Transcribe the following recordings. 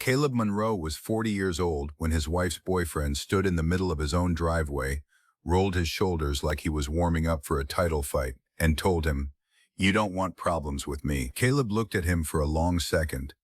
Caleb Monroe was 40 years old when his wife's boyfriend stood in the middle of his own driveway, rolled his shoulders like he was warming up for a title fight, and told him, "You don't want problems with me." Caleb looked at him for a long second.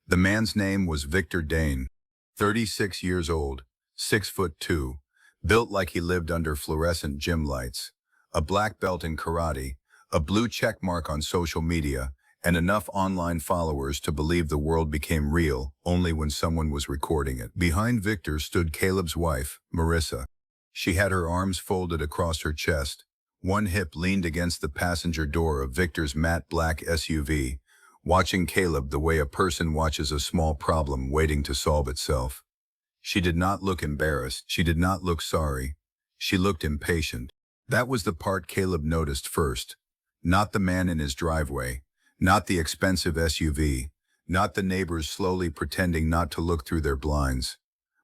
The man's name was Victor Dane, 36 years old, 6'2", built like he lived under fluorescent gym lights, a black belt in karate, a blue check mark on social media, and enough online followers to believe the world became real only when someone was recording it. Behind Victor stood Caleb's wife, Marissa. She had her arms folded across her chest. One hip leaned against the passenger door of Victor's matte black SUV, watching Caleb the way a person watches a small problem waiting to solve itself. She did not look embarrassed. She did not look sorry. She looked impatient. That was the part Caleb noticed first. Not the man in his driveway. Not the expensive SUV. Not the neighbors slowly pretending not to look through their blinds.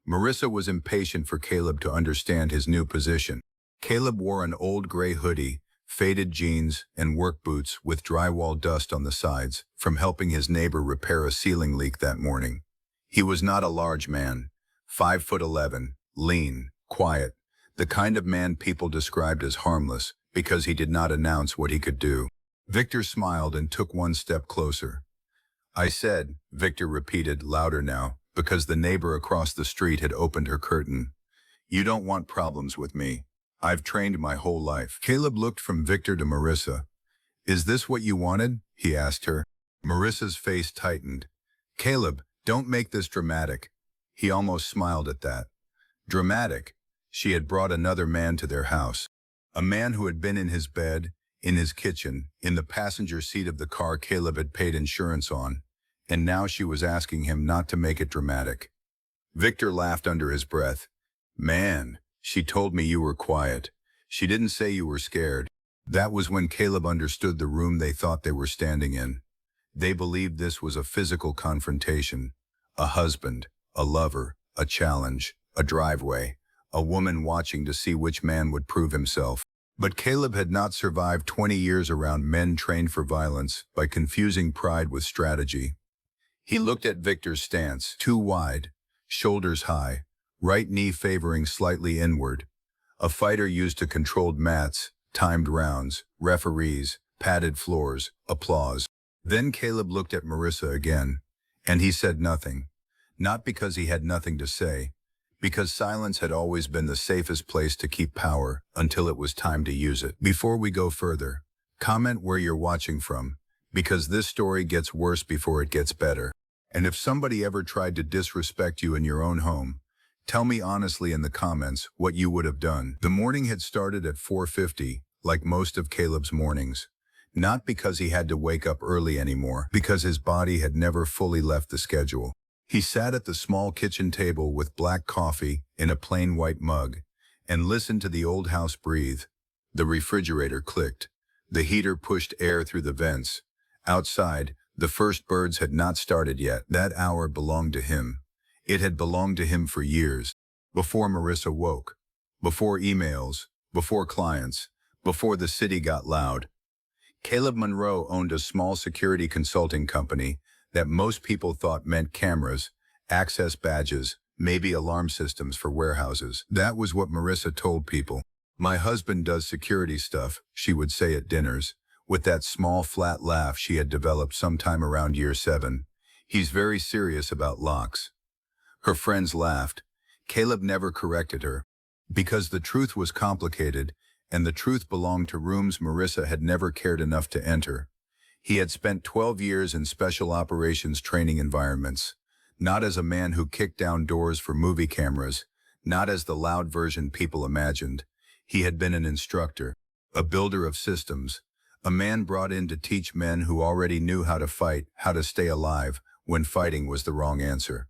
Marissa was impatient for Caleb to understand his new position. Caleb wore an old gray hoodie, faded jeans, and work boots with drywall dust on the sides from helping his neighbor repair a ceiling leak that morning. He was not a large man, 5'11", lean, quiet, the kind of man people described as harmless because he did not announce what he could do. Victor smiled and took one step closer. "I said," Victor repeated, louder now, because the neighbor across the street had opened her curtain, "You don't want problems with me. I've trained my whole life." Caleb looked from Victor to Marissa. "Is this what you wanted?" he asked her. Marissa's face tightened. "Caleb, don't make this dramatic." He almost smiled at that. Dramatic. She had brought another man to their house. A man who had been in his bed, in his kitchen, in the passenger seat of the car Caleb had paid insurance on, and now she was asking him not to make it dramatic. Victor laughed under his breath. "Man, she told me you were quiet. She didn't say you were scared." That was when Caleb understood the room they thought they were standing in. They believed this was a physical confrontation. A husband, a lover, a challenge, a driveway, a woman watching to see which man would prove himself. But Caleb had not survived 20 years around men trained for violence by confusing pride with strategy. He looked at Victor's stance, too wide, shoulders high, right knee favoring slightly inward. A fighter used to controlled mats, timed rounds, referees, padded floors, applause. Then Caleb looked at Marissa again, and he said nothing. Not because he had nothing to say, because silence had always been the safest place to keep power until it was time to use it. Before we go further, comment where you're watching from, because this story gets worse before it gets better. And if somebody ever tried to disrespect you in your own home, tell me honestly in the comments what you would have done. The morning had started at 4:50, like most of Caleb's mornings. Not because he had to wake up early anymore, because his body had never fully left the schedule. He sat at the small kitchen table with black coffee in a plain white mug and listened to the old house breathe. The refrigerator clicked. The heater pushed air through the vents. Outside, the first birds had not started yet. That hour belonged to him. It had belonged to him for years. Before Marissa woke. Before emails. Before clients. Before the city got loud. Caleb Monroe owned a small security consulting company that most people thought meant cameras, access badges, maybe alarm systems for warehouses. That was what Marissa told people. "My husband does security stuff," she would say at dinners, with that small flat laugh she had developed sometime around year 7. "He's very serious about locks." Her friends laughed. Caleb never corrected her, because the truth was complicated, and the truth belonged to rooms Marissa had never cared enough to enter. He had spent 12 years in special operations training environments, not as a man who kicked down doors for movie cameras, not as the loud version people imagined. He had been an instructor, a builder of systems, a man brought in to teach men who already knew how to fight, how to stay alive when fighting was the wrong answer.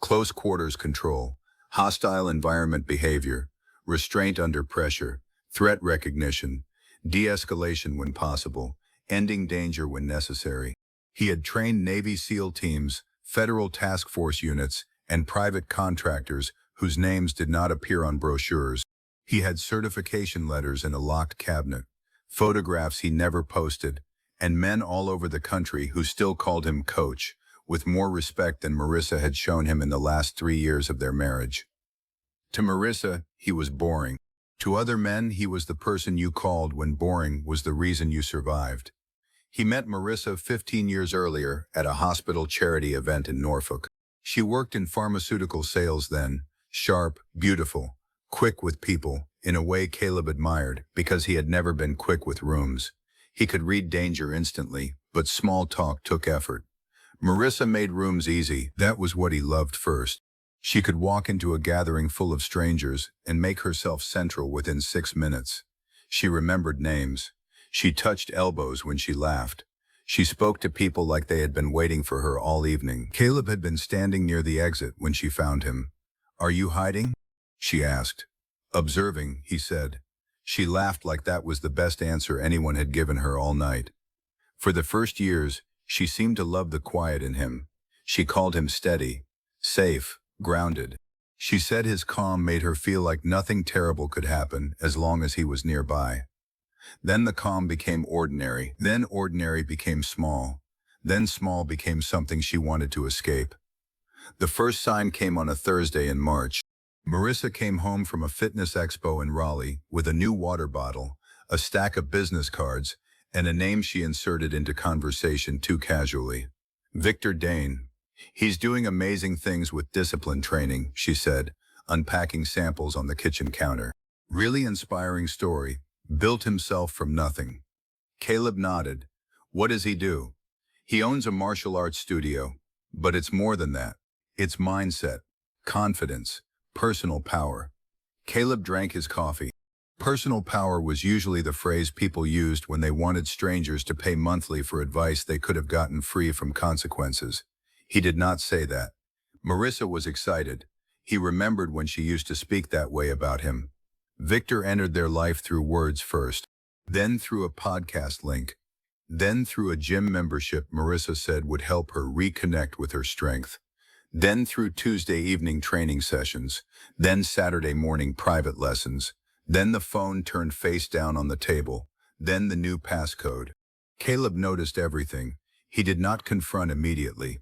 Close quarters control, hostile environment behavior, restraint under pressure, threat recognition, de-escalation when possible, ending danger when necessary. He had trained Navy SEAL teams, federal task force units, and private contractors whose names did not appear on brochures. He had certification letters in a locked cabinet, photographs he never posted, and men all over the country who still called him coach, with more respect than Marissa had shown him in the last 3 years of their marriage. To Marissa, he was boring. To other men, he was the person you called when boring was the reason you survived. He met Marissa 15 years earlier at a hospital charity event in Norfolk. She worked in pharmaceutical sales then, sharp, beautiful, quick with people, in a way Caleb admired because he had never been quick with rooms. He could read danger instantly, but small talk took effort. Marissa made rooms easy. That was what he loved first. She could walk into a gathering full of strangers and make herself central within 6 minutes. She remembered names. She touched elbows when she laughed. She spoke to people like they had been waiting for her all evening. Caleb had been standing near the exit when she found him. "Are you hiding?" she asked. "Observing," he said. She laughed like that was the best answer anyone had given her all night. For the first years, she seemed to love the quiet in him. She called him steady, safe, grounded. She said his calm made her feel like nothing terrible could happen as long as he was nearby. Then the calm became ordinary. Then ordinary became small. Then small became something she wanted to escape. The first sign came on a Thursday in March. Marissa came home from a fitness expo in Raleigh with a new water bottle, a stack of business cards, and a name she inserted into conversation too casually. Victor Dane. "He's doing amazing things with discipline training," she said, unpacking samples on the kitchen counter. "Really inspiring story. Built himself from nothing." Caleb nodded. "What does he do?" "He owns a martial arts studio. But it's more than that. It's mindset, confidence, personal power." Caleb drank his coffee. Personal power was usually the phrase people used when they wanted strangers to pay monthly for advice they could have gotten free from consequences. He did not say that. Marissa was excited. He remembered when she used to speak that way about him. Victor entered their life through words first, then through a podcast link, then through a gym membership Marissa said would help her reconnect with her strength, then through Tuesday evening training sessions, then Saturday morning private lessons, then the phone turned face down on the table, then the new passcode. Caleb noticed everything. He did not confront immediately.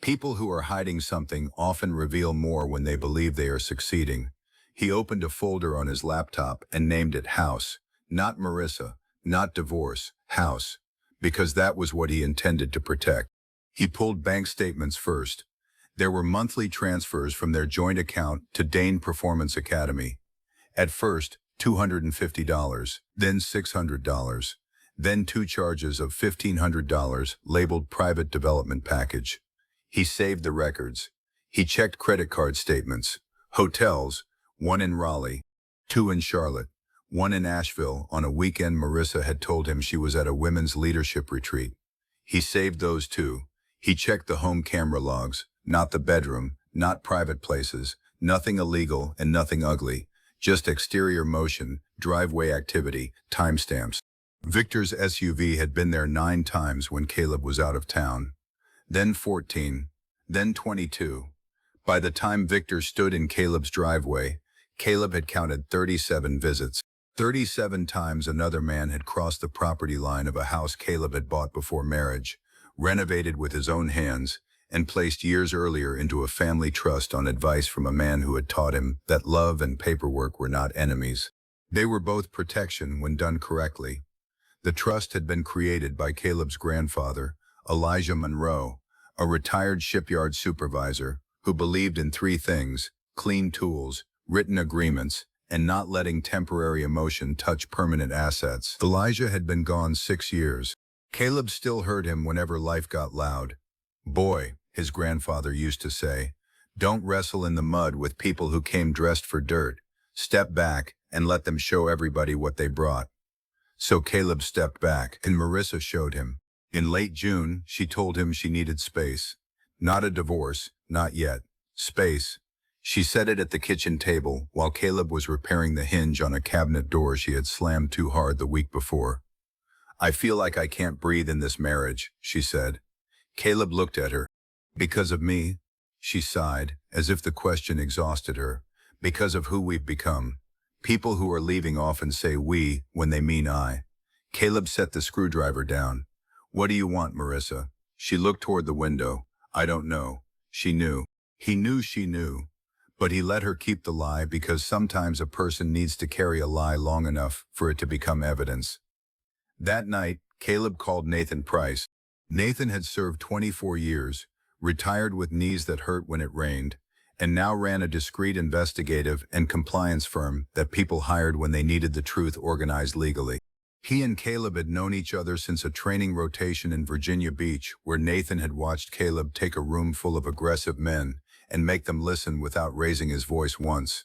People who are hiding something often reveal more when they believe they are succeeding. He opened a folder on his laptop and named it House. Not Marissa, not divorce, House. Because that was what he intended to protect. He pulled bank statements first. There were monthly transfers from their joint account to Dane Performance Academy. At first, $250, then $600, then 2 charges of $1,500 labeled Private Development Package. He saved the records. He checked credit card statements. Hotels, 1 in Raleigh, 2 in Charlotte, 1 in Asheville. On a weekend Marissa had told him she was at a women's leadership retreat. He saved those too. He checked the home camera logs, not the bedroom, not private places, nothing illegal and nothing ugly, just exterior motion, driveway activity, timestamps. Victor's SUV had been there 9 times when Caleb was out of town. Then 14, then 22. By the time Victor stood in Caleb's driveway, Caleb had counted 37 visits. 37 times another man had crossed the property line of a house Caleb had bought before marriage, renovated with his own hands, and placed years earlier into a family trust on advice from a man who had taught him that love and paperwork were not enemies. They were both protection when done correctly. The trust had been created by Caleb's grandfather, Elijah Monroe, a retired shipyard supervisor who believed in 3 things: clean tools, written agreements, and not letting temporary emotion touch permanent assets. Elijah had been gone 6 years. Caleb still heard him whenever life got loud. "Boy," his grandfather used to say, "don't wrestle in the mud with people who came dressed for dirt. Step back and let them show everybody what they brought." So Caleb stepped back, and Marissa showed him. In late June, she told him she needed space. Not a divorce, not yet. Space. She said it at the kitchen table while Caleb was repairing the hinge on a cabinet door she had slammed too hard the week before. "I feel like I can't breathe in this marriage," she said. Caleb looked at her. "Because of me?" She sighed, as if the question exhausted her. "Because of who we've become. People who are leaving often say we when they mean I." Caleb set the screwdriver down. "What do you want, Marissa?" She looked toward the window. I don't know. She knew. He knew she knew. But he let her keep the lie because sometimes a person needs to carry a lie long enough for it to become evidence. That night, Caleb called Nathan Price. Nathan had served 24 years, retired with knees that hurt when it rained, and now ran a discreet investigative and compliance firm that people hired when they needed the truth organized legally. He and Caleb had known each other since a training rotation in Virginia Beach, where Nathan had watched Caleb take a room full of aggressive men and make them listen without raising his voice once.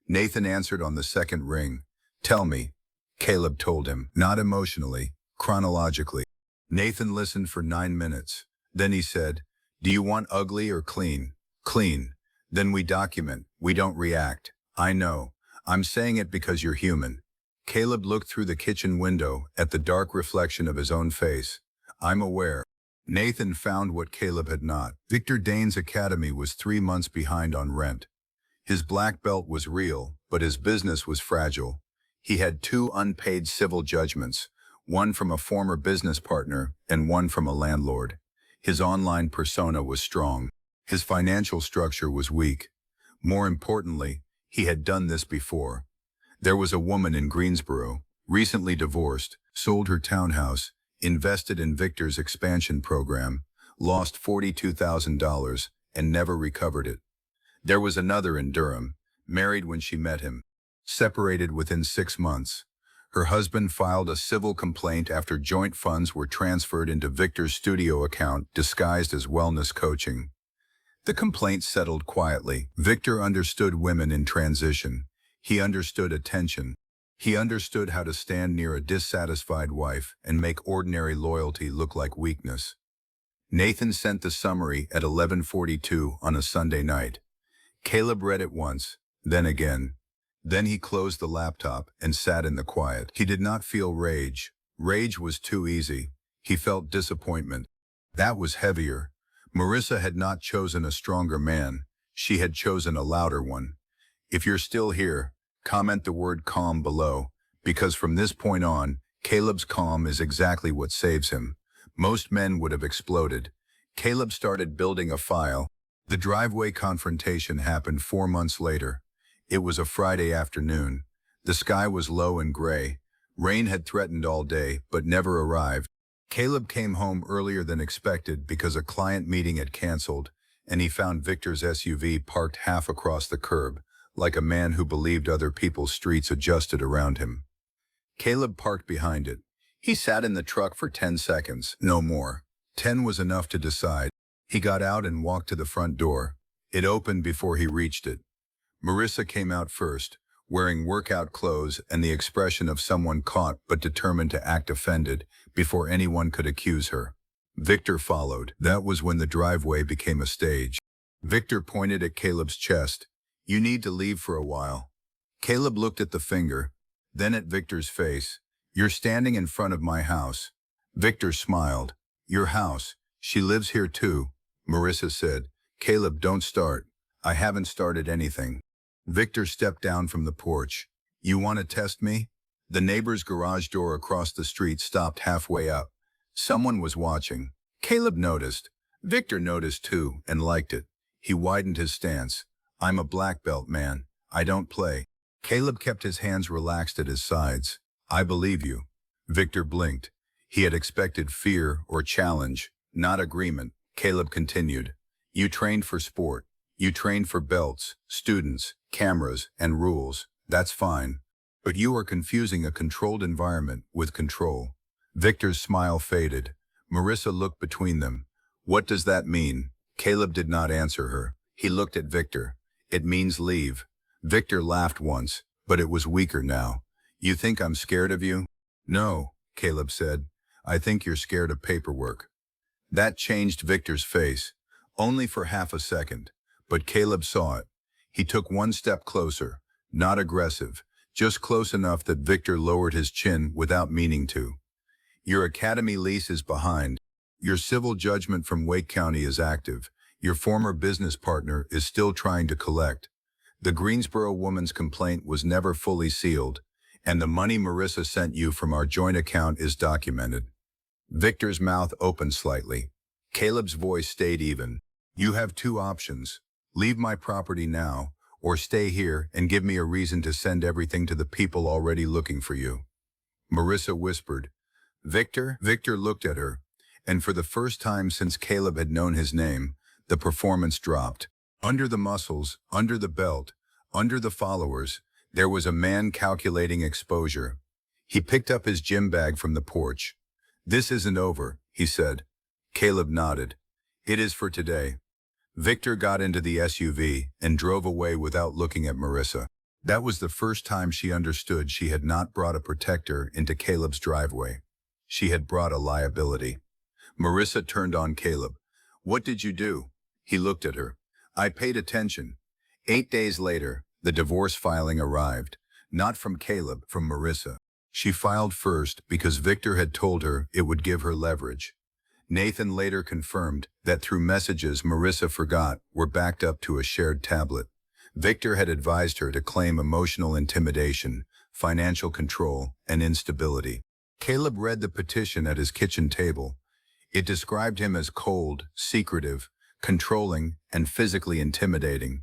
Nathan answered on the second ring. "Tell me," Caleb told him, not emotionally, chronologically. Nathan listened for 9 minutes. Then he said, "Do you want ugly or clean?" "Clean." "Then we document, we don't react." "I know. I'm saying it because you're human." Caleb looked through the kitchen window at the dark reflection of his own face. "I'm aware." Nathan found what Caleb had not. Victor Dane's academy was 3 months behind on rent. His black belt was real, but his business was fragile. He had 2 unpaid civil judgments, one from a former business partner and one from a landlord. His online persona was strong. His financial structure was weak. More importantly, he had done this before. There was a woman in Greensboro, recently divorced, sold her townhouse, invested in Victor's expansion program, lost $42,000, and never recovered it. There was another in Durham, married when she met him, separated within 6 months. Her husband filed a civil complaint after joint funds were transferred into Victor's studio account disguised as wellness coaching. The complaint settled quietly. Victor understood women in transition. He understood attention. He understood how to stand near a dissatisfied wife and make ordinary loyalty look like weakness. Nathan sent the summary at 11:42 on a Sunday night. Caleb read it once, then again. Then he closed the laptop and sat in the quiet. He did not feel rage. Rage was too easy. He felt disappointment. That was heavier. Marissa had not chosen a stronger man. She had chosen a louder one. If you're still here, comment the word calm below, because from this point on, Caleb's calm is exactly what saves him. Most men would have exploded. Caleb started building a file. The driveway confrontation happened 4 months later. It was a Friday afternoon. The sky was low and gray. Rain had threatened all day, but never arrived. Caleb came home earlier than expected because a client meeting had canceled, and he found Victor's SUV parked half across the curb, like a man who believed other people's streets adjusted around him. Caleb parked behind it. He sat in the truck for 10 seconds, no more. 10 was enough to decide. He got out and walked to the front door. It opened before he reached it. Marissa came out first, wearing workout clothes and the expression of someone caught but determined to act offended before anyone could accuse her. Victor followed. That was when the driveway became a stage. Victor pointed at Caleb's chest. "You need to leave for a while." Caleb looked at the finger, then at Victor's face. "You're standing in front of my house." Victor smiled. "Your house. She lives here too," Marissa said. "Caleb, don't start. I haven't started anything." Victor stepped down from the porch. "You want to test me?" The neighbor's garage door across the street stopped halfway up. Someone was watching. Caleb noticed. Victor noticed too, and liked it. He widened his stance. "I'm a black belt, man. I don't play." Caleb kept his hands relaxed at his sides. "I believe you." Victor blinked. He had expected fear or challenge, not agreement. Caleb continued. "You trained for sport. You trained for belts, students, cameras, and rules. That's fine. But you are confusing a controlled environment with control." Victor's smile faded. Marissa looked between them. "What does that mean?" Caleb did not answer her. He looked at Victor. "It means leave." Victor laughed once, but it was weaker now. "You think I'm scared of you?" "No," Caleb said. "I think you're scared of paperwork." That changed Victor's face. Only for half a second. But Caleb saw it. He took one step closer, not aggressive, just close enough that Victor lowered his chin without meaning to. "Your academy lease is behind. Your civil judgment from Wake County is active. Your former business partner is still trying to collect. The Greensboro woman's complaint was never fully sealed, and the money Marissa sent you from our joint account is documented." Victor's mouth opened slightly. Caleb's voice stayed even. You have two options. Leave my property now, or stay here and give me a reason to send everything to the people already looking for you. Marissa whispered. Victor? Victor looked at her, and for the first time since Caleb had known his name, the performance dropped. Under the muscles, under the belt, under the followers, there was a man calculating exposure. He picked up his gym bag from the porch. This isn't over, he said. Caleb nodded. It is for today. Victor got into the SUV and drove away without looking at Marissa. That was the first time she understood she had not brought a protector into Caleb's driveway. She had brought a liability. Marissa turned on Caleb. What did you do? He looked at her. I paid attention. 8 days later, the divorce filing arrived. Not from Caleb, from Marissa. She filed first because Victor had told her it would give her leverage. Nathan later confirmed that through messages Marissa forgot were backed up to a shared tablet. Victor had advised her to claim emotional intimidation, financial control, and instability. Caleb read the petition at his kitchen table. It described him as cold, secretive, controlling, and physically intimidating.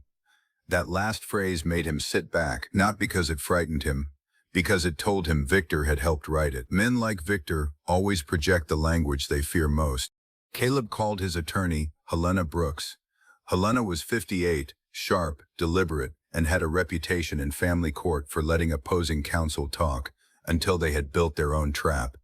That last phrase made him sit back, not because it frightened him, because it told him Victor had helped write it. Men like Victor always project the language they fear most. Caleb called his attorney, Helena Brooks. Helena was 58, sharp, deliberate, and had a reputation in family court for letting opposing counsel talk until they had built their own trap.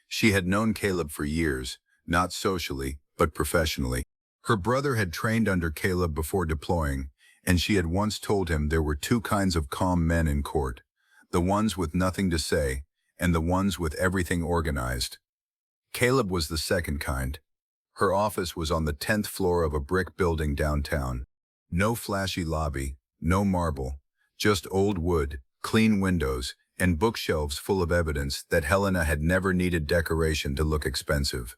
She had known Caleb for years, not socially, but professionally. Her brother had trained under Caleb before deploying, and she had once told him there were two kinds of calm men in court. The ones with nothing to say, and the ones with everything organized. Caleb was the second kind. Her office was on the 10th floor of a brick building downtown. No flashy lobby, no marble, just old wood, clean windows, and bookshelves full of evidence that Helena had never needed decoration to look expensive.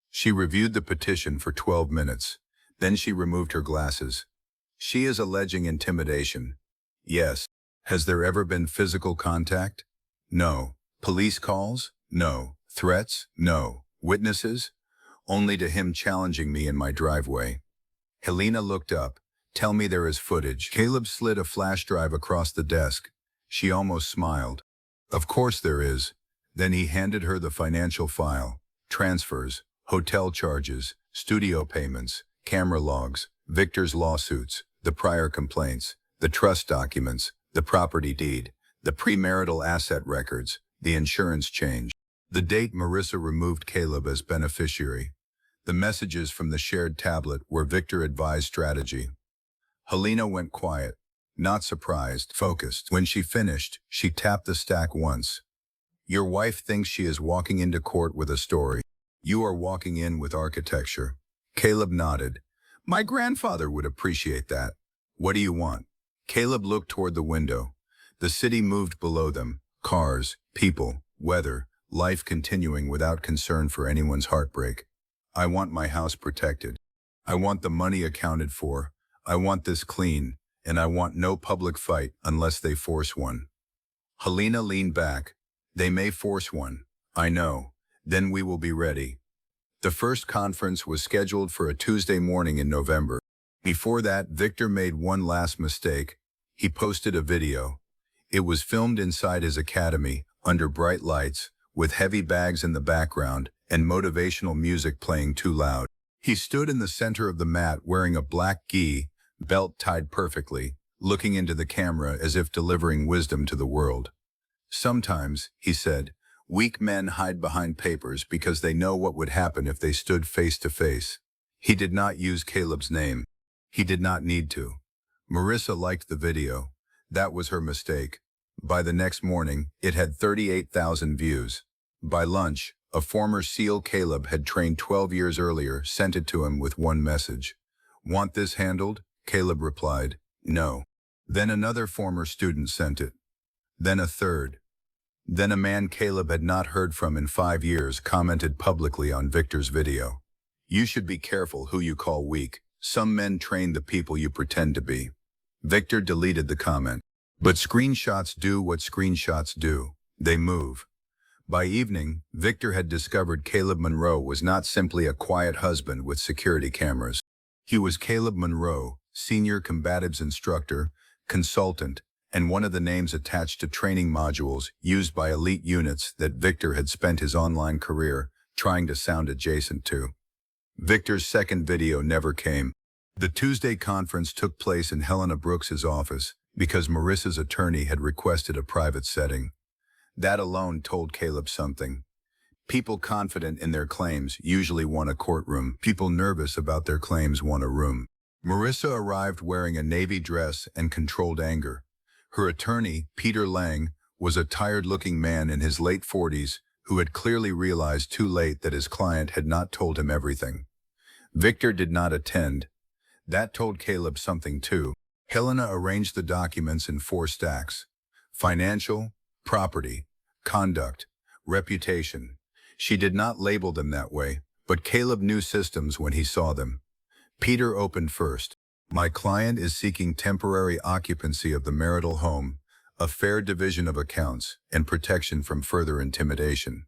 She reviewed the petition for 12 minutes. Then she removed her glasses. She is alleging intimidation. Yes. Has there ever been physical contact? No. Police calls? No. Threats? No. Witnesses? Only to him challenging me in my driveway. Helena looked up. Tell me there is footage. Caleb slid a flash drive across the desk. She almost smiled. Of course there is. Then he handed her the financial file. Transfers, hotel charges, studio payments, camera logs, Victor's lawsuits, the prior complaints, the trust documents, the property deed, the premarital asset records, the insurance change. The date Marissa removed Caleb as beneficiary. The messages from the shared tablet were Victor advised strategy. Helena went quiet, not surprised, focused. When she finished, she tapped the stack once. Your wife thinks she is walking into court with a story. You are walking in with architecture. Caleb nodded. My grandfather would appreciate that. What do you want? Caleb looked toward the window. The city moved below them. Cars, people, weather, life continuing without concern for anyone's heartbreak. I want my house protected. I want the money accounted for. I want this clean, and I want no public fight unless they force one. Helena leaned back. They may force one. I know. Then we will be ready. The first conference was scheduled for a Tuesday morning in November. Before that, Victor made one last mistake. He posted a video. It was filmed inside his academy, under bright lights, with heavy bags in the background and motivational music playing too loud. He stood in the center of the mat wearing a black gi, belt tied perfectly, looking into the camera as if delivering wisdom to the world. Sometimes, he said, weak men hide behind papers because they know what would happen if they stood face to face. He did not use Caleb's name. He did not need to. Marissa liked the video. That was her mistake. By the next morning, it had 38,000 views. By lunch, a former SEAL Caleb had trained 12 years earlier sent it to him with one message. Want this handled? Caleb replied, no. Then another former student sent it. Then a third. Then a man Caleb had not heard from in 5 years commented publicly on Victor's video. You should be careful who you call weak. Some men train the people you pretend to be. Victor deleted the comment. But screenshots do what screenshots do. They move. By evening, Victor had discovered Caleb Monroe was not simply a quiet husband with security cameras. He was Caleb Monroe, senior combatives instructor, consultant, and one of the names attached to training modules used by elite units that Victor had spent his online career trying to sound adjacent to. Victor's second video never came. The Tuesday conference took place in Helena Brooks's office because Marissa's attorney had requested a private setting. That alone told Caleb something. People confident in their claims usually want a courtroom. People nervous about their claims want a room. Marissa arrived wearing a navy dress and controlled anger. Her attorney, Peter Lang, was a tired-looking man in his late 40s who had clearly realized too late that his client had not told him everything. Victor did not attend. That told Caleb something too. Helena arranged the documents in 4 stacks: financial, property, conduct, reputation. She did not label them that way, but Caleb knew systems when he saw them. Peter opened first. My client is seeking temporary occupancy of the marital home, a fair division of accounts, and protection from further intimidation.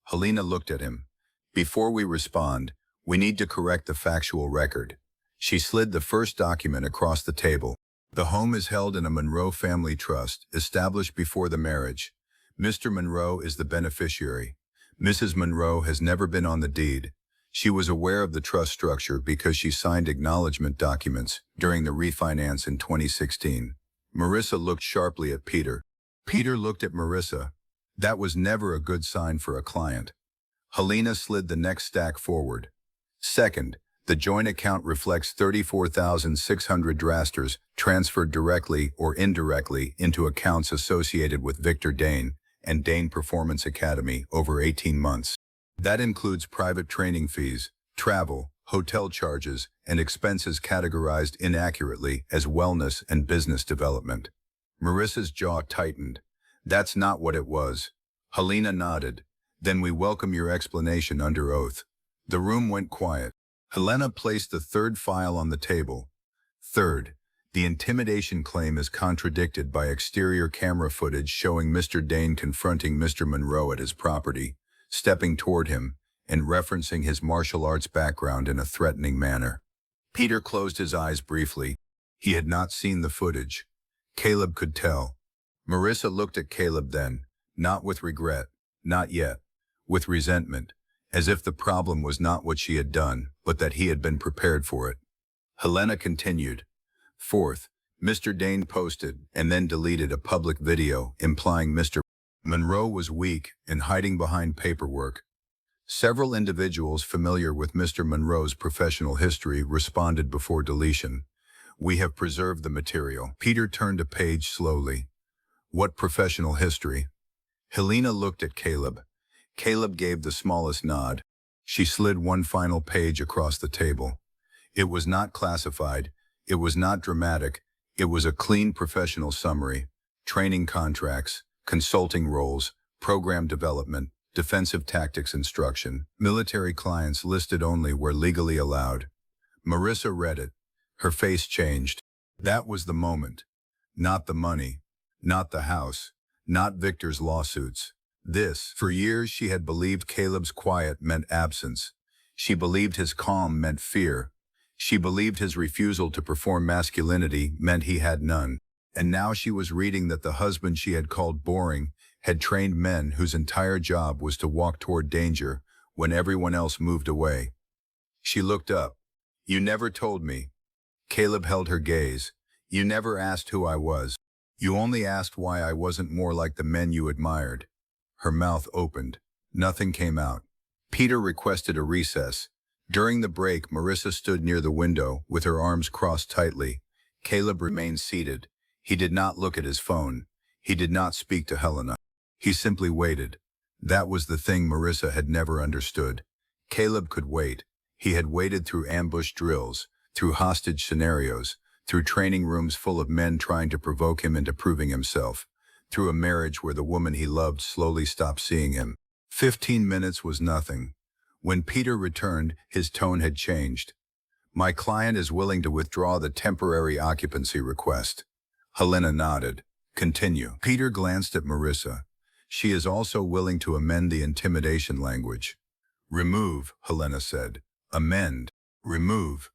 Helena looked at him. Before we respond, we need to correct the factual record. She slid the first document across the table. The home is held in a Monroe family trust, established before the marriage. Mr. Monroe is the beneficiary. Mrs. Monroe has never been on the deed. She was aware of the trust structure because she signed acknowledgement documents during the refinance in 2016. Marissa looked sharply at Peter. Peter looked at Marissa. That was never a good sign for a client. Helena slid the next stack forward. Second, the joint account reflects 34,600 drasters transferred directly or indirectly into accounts associated with Victor Dane and Dane Performance Academy over 18 months. That includes private training fees, travel, hotel charges, and expenses categorized inaccurately as wellness and business development. Marissa's jaw tightened. That's not what it was. Helena nodded. Then we welcome your explanation under oath. The room went quiet. Helena placed the third file on the table. Third, the intimidation claim is contradicted by exterior camera footage showing Mr. Dane confronting Mr. Monroe at his property, stepping toward him, and referencing his martial arts background in a threatening manner. Peter closed his eyes briefly. He had not seen the footage. Caleb could tell. Marissa looked at Caleb then, not with regret, not yet, with resentment, as if the problem was not what she had done, but that he had been prepared for it. Helena continued. Fourth, Mr. Dane posted and then deleted a public video implying Mr. Monroe was weak and hiding behind paperwork. Several individuals familiar with Mr. Monroe's professional history responded before deletion. We have preserved the material. Peter turned a page slowly. What professional history? Helena looked at Caleb. Caleb gave the smallest nod. She slid one final page across the table. It was not classified. It was not dramatic. It was a clean professional summary. Training contracts, consulting roles, program development, defensive tactics instruction, military clients listed only where legally allowed. Marissa read it. Her face changed. That was the moment. Not the money. Not the house. Not Victor's lawsuits. This, for years she had believed Caleb's quiet meant absence. She believed his calm meant fear. She believed his refusal to perform masculinity meant he had none. And now she was reading that the husband she had called boring had trained men whose entire job was to walk toward danger when everyone else moved away. She looked up. You never told me. Caleb held her gaze. You never asked who I was. You only asked why I wasn't more like the men you admired. Her mouth opened. Nothing came out. Peter requested a recess. During the break, Marissa stood near the window with her arms crossed tightly. Caleb remained seated. He did not look at his phone. He did not speak to Helena. He simply waited. That was the thing Marissa had never understood. Caleb could wait. He had waited through ambush drills, through hostage scenarios, through training rooms full of men trying to provoke him into proving himself, through a marriage where the woman he loved slowly stopped seeing him. 15 minutes was nothing. When Peter returned, his tone had changed. My client is willing to withdraw the temporary occupancy request. Helena nodded. Continue. Peter glanced at Marissa. She is also willing to amend the intimidation language. Remove, Helena said. Amend. Remove.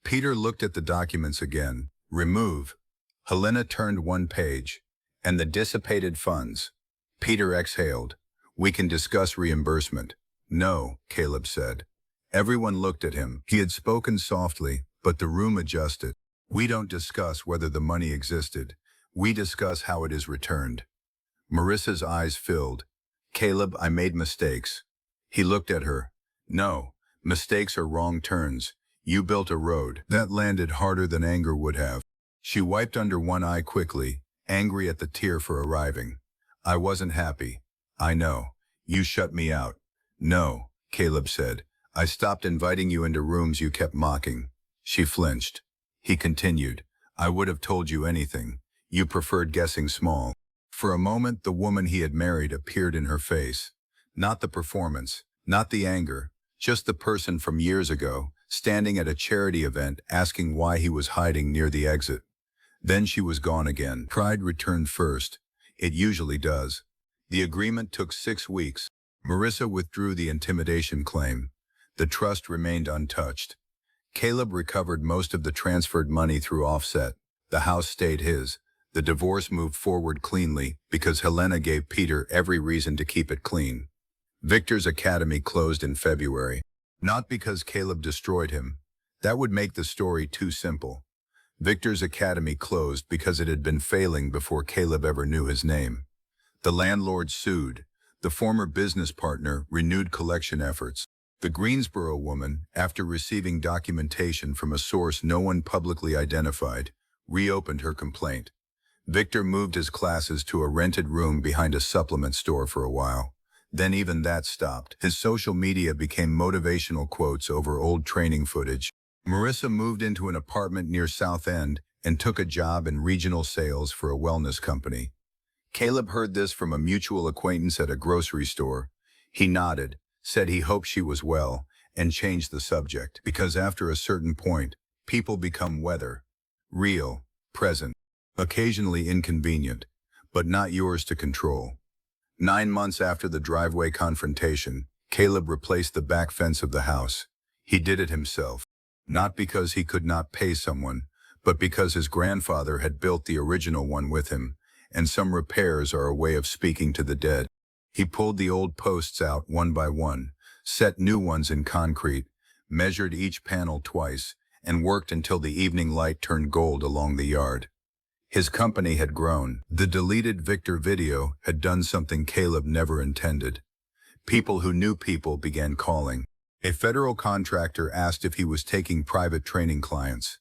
Peter looked at the documents again. Remove. Helena turned one page. And the dissipated funds. Peter exhaled. We can discuss reimbursement. No, Caleb said. Everyone looked at him. He had spoken softly, but the room adjusted. We don't discuss whether the money existed. We discuss how it is returned. Marissa's eyes filled. Caleb, I made mistakes. He looked at her. No, mistakes are wrong turns. You built a road. That landed harder than anger would have. She wiped under one eye quickly, angry at the tear for arriving. I wasn't happy. I know. You shut me out. No, Caleb said. I stopped inviting you into rooms you kept mocking. She flinched. He continued. I would have told you anything. You preferred guessing small. For a moment, the woman he had married appeared in her face. Not the performance, not the anger, just the person from years ago, standing at a charity event asking why he was hiding near the exit. Then she was gone again. Pride returned first. It usually does. The agreement took 6 weeks. Marissa withdrew the intimidation claim. The trust remained untouched. Caleb recovered most of the transferred money through offset. The house stayed his. The divorce moved forward cleanly because Helena gave Peter every reason to keep it clean. Victor's academy closed in February. Not because Caleb destroyed him. That would make the story too simple. Victor's academy closed because it had been failing before Caleb ever knew his name. The landlord sued. The former business partner renewed collection efforts. The Greensboro woman, after receiving documentation from a source no one publicly identified, reopened her complaint. Victor moved his classes to a rented room behind a supplement store for a while. Then even that stopped. His social media became motivational quotes over old training footage. Marissa moved into an apartment near South End and took a job in regional sales for a wellness company. Caleb heard this from a mutual acquaintance at a grocery store. He nodded, said he hoped she was well, and changed the subject. Because after a certain point, people become weather. Real, present, occasionally inconvenient, but not yours to control. 9 months after the driveway confrontation, Caleb replaced the back fence of the house. He did it himself. Not because he could not pay someone, but because his grandfather had built the original one with him, and some repairs are a way of speaking to the dead. He pulled the old posts out one by one, set new ones in concrete, measured each panel twice, and worked until the evening light turned gold along the yard. His company had grown. The deleted Victor video had done something Caleb never intended. People who knew people began calling. A federal contractor asked if he was taking private training clients.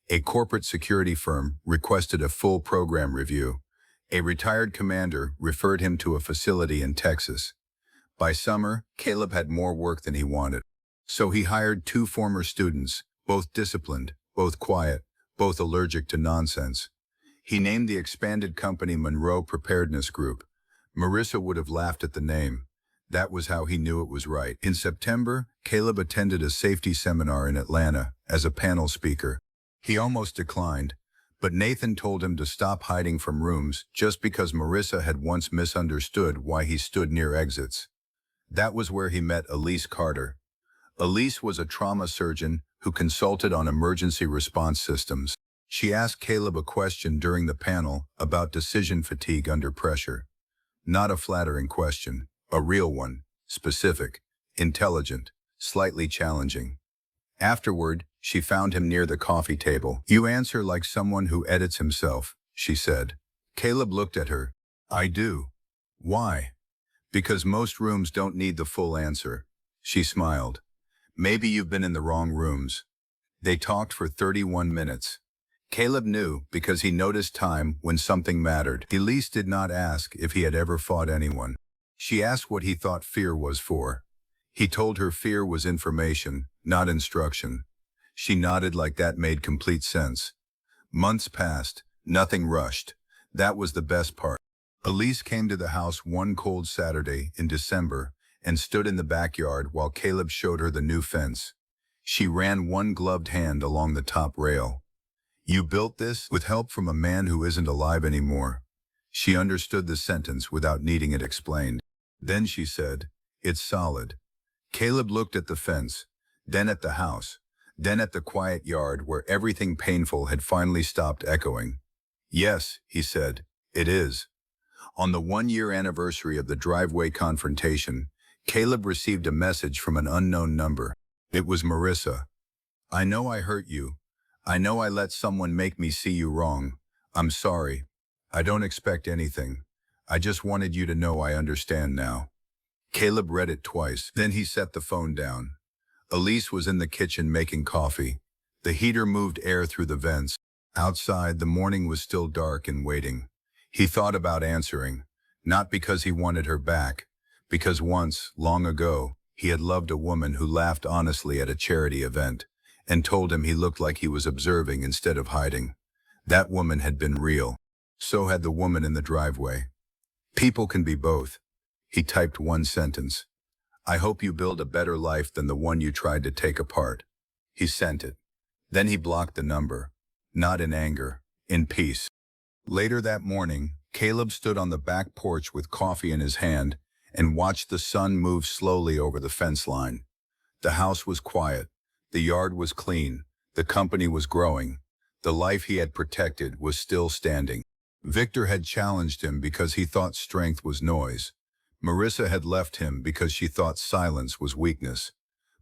A corporate security firm requested a full program review. A retired commander referred him to a facility in Texas. By summer, Caleb had more work than he wanted. So he hired 2 former students, both disciplined, both quiet, both allergic to nonsense. He named the expanded company Monroe Preparedness Group. Marissa would have laughed at the name. That was how he knew it was right. In September, Caleb attended a safety seminar in Atlanta as a panel speaker. He almost declined, but Nathan told him to stop hiding from rooms just because Marissa had once misunderstood why he stood near exits. That was where he met Elise Carter. Elise was a trauma surgeon who consulted on emergency response systems. She asked Caleb a question during the panel about decision fatigue under pressure. Not a flattering question, a real one, specific, intelligent, slightly challenging. Afterward, she found him near the coffee table. You answer like someone who edits himself, she said. Caleb looked at her. I do. Why? Because most rooms don't need the full answer. She smiled. Maybe you've been in the wrong rooms. They talked for 31 minutes. Caleb knew because he noticed time when something mattered. Elise did not ask if he had ever fought anyone. She asked what he thought fear was for. He told her fear was information, not instruction. She nodded like that made complete sense. Months passed, nothing rushed. That was the best part. Elise came to the house one cold Saturday in December and stood in the backyard while Caleb showed her the new fence. She ran one gloved hand along the top rail. You built this with help from a man who isn't alive anymore. She understood the sentence without needing it explained. Then she said, it's solid. Caleb looked at the fence, then at the house. Then at the quiet yard where everything painful had finally stopped echoing. Yes, he said, it is. On the one-year anniversary of the driveway confrontation, Caleb received a message from an unknown number. It was Marissa. I know I hurt you. I know I let someone make me see you wrong. I'm sorry. I don't expect anything. I just wanted you to know I understand now. Caleb read it twice, then he set the phone down. Elise was in the kitchen making coffee. The heater moved air through the vents. Outside, the morning was still dark and waiting. He thought about answering, not because he wanted her back, because once, long ago, he had loved a woman who laughed honestly at a charity event and told him he looked like he was observing instead of hiding. That woman had been real. So had the woman in the driveway. People can be both. He typed one sentence. I hope you build a better life than the one you tried to take apart. He sent it. Then he blocked the number. Not in anger, in peace. Later that morning, Caleb stood on the back porch with coffee in his hand and watched the sun move slowly over the fence line. The house was quiet. The yard was clean. The company was growing. The life he had protected was still standing. Victor had challenged him because he thought strength was noise. Marissa had left him because she thought silence was weakness.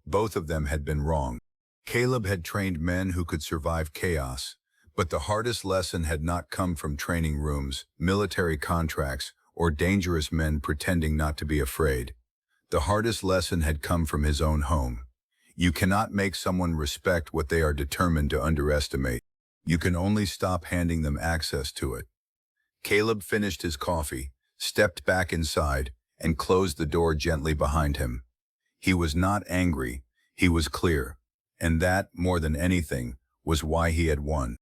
Both of them had been wrong. Caleb had trained men who could survive chaos, but the hardest lesson had not come from training rooms, military contracts, or dangerous men pretending not to be afraid. The hardest lesson had come from his own home. You cannot make someone respect what they are determined to underestimate. You can only stop handing them access to it. Caleb finished his coffee, stepped back inside, and closed the door gently behind him. He was not angry, he was clear, and that, more than anything, was why he had won.